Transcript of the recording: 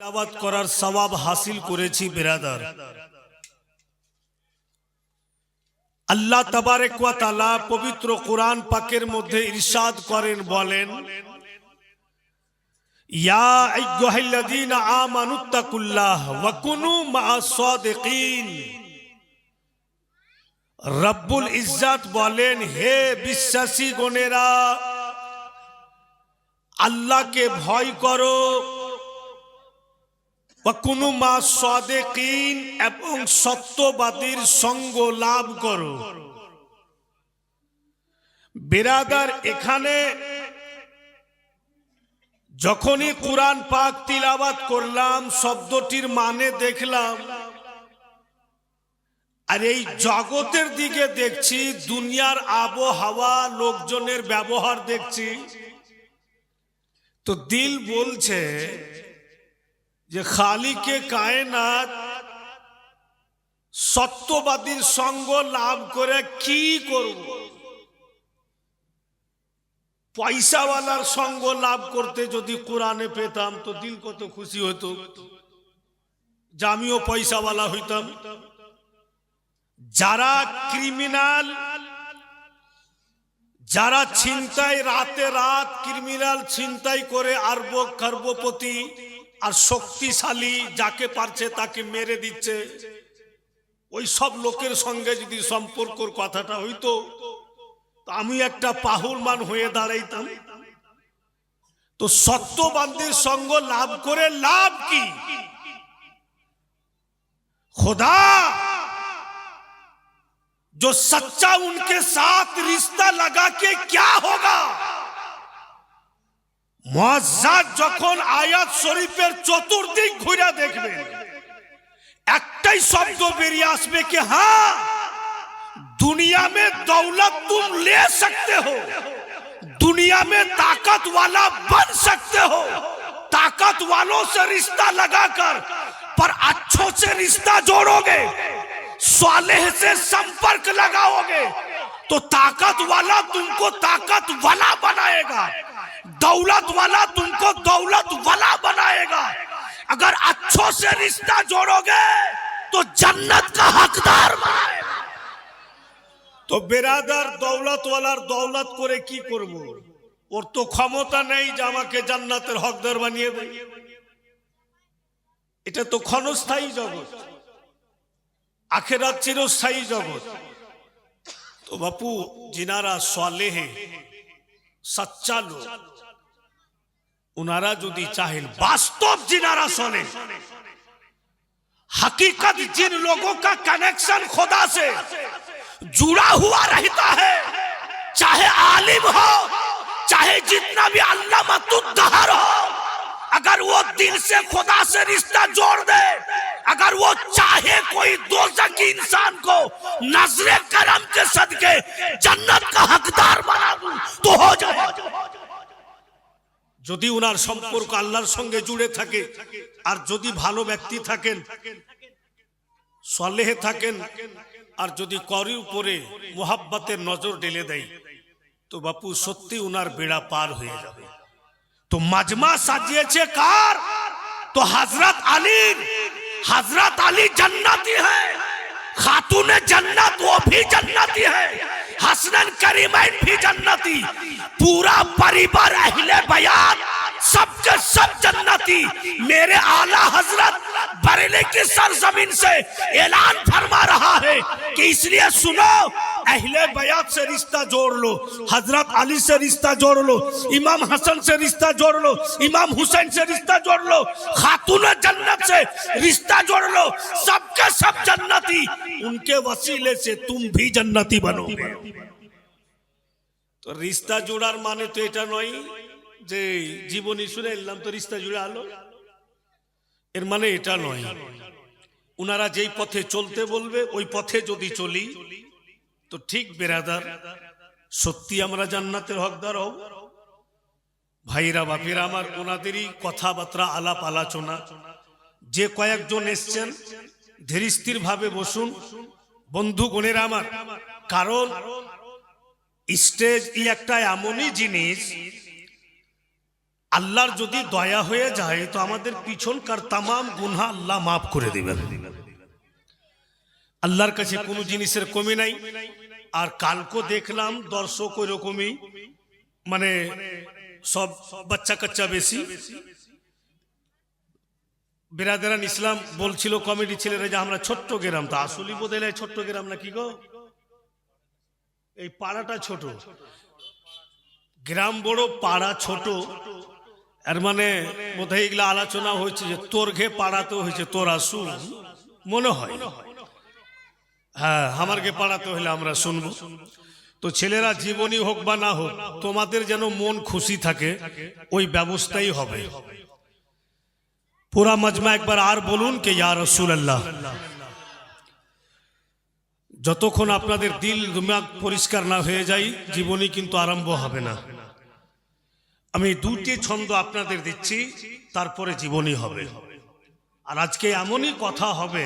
তেলাওয়াত করার সওয়াব হাসিল করেছি বিরাদার। আল্লাহ তাবারক ওয়া তাআলা পবিত্র কোরআন পাকের মধ্যে ইরশাদ করেন, বলেন, ইয়া আইয়ুহাল্লাযীনা আমানুত্তাকুল্লাহ ওয়া কুনু মা'আস সাদিকিন। রব্বুল ইজ্জত বলেন, হে বিশ্বাসী গণেরা, আল্লাহকে ভয় করো, ওয়া কুনু মা'আস সাদিকিন, এবং সত্যবাদীর সঙ্গ লাভ করো। বিরাদার, এখানে যখনই কুরআন পাক তিলাওয়াত করলাম, শব্দটির মানে দেখলাম, আর এই জগতের দিকে দেখছি, দুনিয়ার আবহাওয়া, লোকজনের ব্যবহার দেখছি, তো দিল বলছে যে খালিকে কায়নাত সত্যবাদীর সঙ্গ লাভ করে কি করব? পয়সাওয়ালার সঙ্গ লাভ করতে যদি কোরআনে পেতাম তো দিল কত খুশি হতো যে আমিও পয়সাওয়ালা হইতাম। যারা ক্রিমিনাল, যারা ছিনতাই, রাতে রাত ক্রিমিনাল ছিনতাই করে আরব খরবপতি আর শক্তিশালী, যাকে পারছে তাকে মেরে দিচ্ছে, ওই সব লোকের সঙ্গে যদি সম্পর্কর কথাটা হইতো, আমি একটা পাহুলমান হয়ে দাঁড়াইতাম। তো সত্যবাদীর সঙ্গ লাভ করে লাভ কি? खुदा जो सच्चा उनके साथ रिश्ता लगा के क्या होगा? মুআজ্জাজ যখন আয়াত শরীফের চতুর্দিক ঘুরে দেখবে, একটাই শব্দ বেরিয়ে আসবে कि हाँ, दुनिया में दौलत तुम ले सकते हो, दुनिया में ताकत वाला बन सकते हो, ताकत वालों से रिश्ता लगाकर, पर अच्छों से रिश्ता जोड़ोगे, सालेह से संपर्क लगाओगे, तो ताकत वाला तुमको ताकत वाला बनाएगा, दौलत वाला तुमको दौलत वाला बनाएगा। अगर अच्छों से रिश्ता जोड़ोगे तो जन्नत का हकदार बनाएगा। তো বেরাদার, দৌলত ওয়ালার দৌলত করে কি করব? ওর তো ক্ষমতা নেই যে আমাকে জান্নাতের হকদার বানিয়ে দেয়। এটা তো ক্ষণস্থায়ী জগৎ, আখিরাত চিরস্থায়ী জগৎ। তো বাপু, जिनारा সালেহ सच्चा लोग, उनारा যদি चाहें, वास्तव जिनारा सालेह, हकीकत, जिन लोगों का कनेक्शन खुदा से जुड़ा हुआ रहता है, चाहे आलिम हो, चाहे जितना भी अल्लामतुद्दहर हो, अगर वो दिल से खुदा से रिश्ता जोड़ दे, अगर वो चाहे कोई दोज़खी इंसान को नजरे करम के सदके जन्नत का हकदार बना दूं तो हो जाए। যদি উনার সম্পর্ক আল্লাহর সঙ্গে জুড়ে থাকে, আর যদি ভালো ব্যক্তি থাকেন, সালেহ থাকেন, আর যদি করি উপরে মোহাব্বতের নজর ঢেলে দেয়, তো বাপু সত্যি উনার বেড়া পার হয়ে যাবে। তো মাজমা সাজিয়েছে কার? তো হযরত আলী। हजरत अली जन्नती है, खातून जन्नत वो भी जन्नती है, हसनन करीमैन भी जन्नती, पूरा परिवार अहले बयात सबके सब जन्नती। मेरे आला हजरत बरेली की सरजमीन से ऐलान फरमा रहा है कि इसलिए सुनो, अहले बयात से रिश्ता जोड़ लो, हजरत अली से रिश्ता जोड़ लो, इमाम हसन से रिश्ता जोड़ लो, इमाम हुसैन से रिश्ता जोड़ लो, खातून जन्नत से रिश्ता जोड़ लो, सबके सब जन्नती, उनके वसीले से तुम भी जन्नती बनोगे। तो रिश्ता जोड़ार माने तो এটা নয় যে জীবনী শুনে এলাম তো রিশতা জুড়ে আলো, এর মানে এটা নয়। উনারা যেই পথে চলতে বলবে ওই পথে যদি চলি তো ঠিক বেরাদার, সত্যি আমরা জান্নাতের হকদার হব। ভাইরা বাপেরা আমার, ওনাদেরই কথাবার্তা, আলাপ আলোচনা, যে কয়েকজন এসছেন ধীরস্থির ভাবে বসুন বন্ধু গণেরা আমার, কারণ স্টেজ একটা এমনই জিনিস আল্লাহর যদি দয়া হয়ে যায় তো আমাদের পিছনকার তামাম গুনাহ আল্লাহ মাফ করে দিবেন। আল্লাহর কাছে কোনো জিনিসের কমি নাই। আর কালকে দেখলাম দর্শক ওই রকমই, মানে সব বাচ্চা কাচ্চা বেশি। বিরাদারান ইসলাম বলছিল কমিটি ছেলেরা যে আমরা ছোট্ট গ্রাম, তো আসলেই বোধহয় ছোট্ট গ্রাম নাকি গো, এই পাড়াটা ছোট, গ্রাম বড় পাড়া ছোট। এর মানে বোধহয় এগুলা আলোচনা হয়েছে যে তোর ঘে পাড়াতে হয়েছে, তোর আসু মনে হয়, হ্যাঁ আমার ঘে পাড়াতে হলে আমরা শুনবো। তো ছেলেরা জীবনী হোক বা না হোক, তোমাদের যেন মন খুশি থাকে ওই ব্যবস্থাই হবে। পুরা মজমা একবার আর বলুন কে ইয়া রাসূলুল্লাহ। যতক্ষণ আপনাদের দিল দিমাগ পরিষ্কার না হয়ে যায় জীবনী কিন্তু আরম্ভ হবে না। আমি দুটি ছন্দ আপনাদের দিচ্ছি, তারপরে জীবনী হবে। আর আজকে এমনই কথা হবে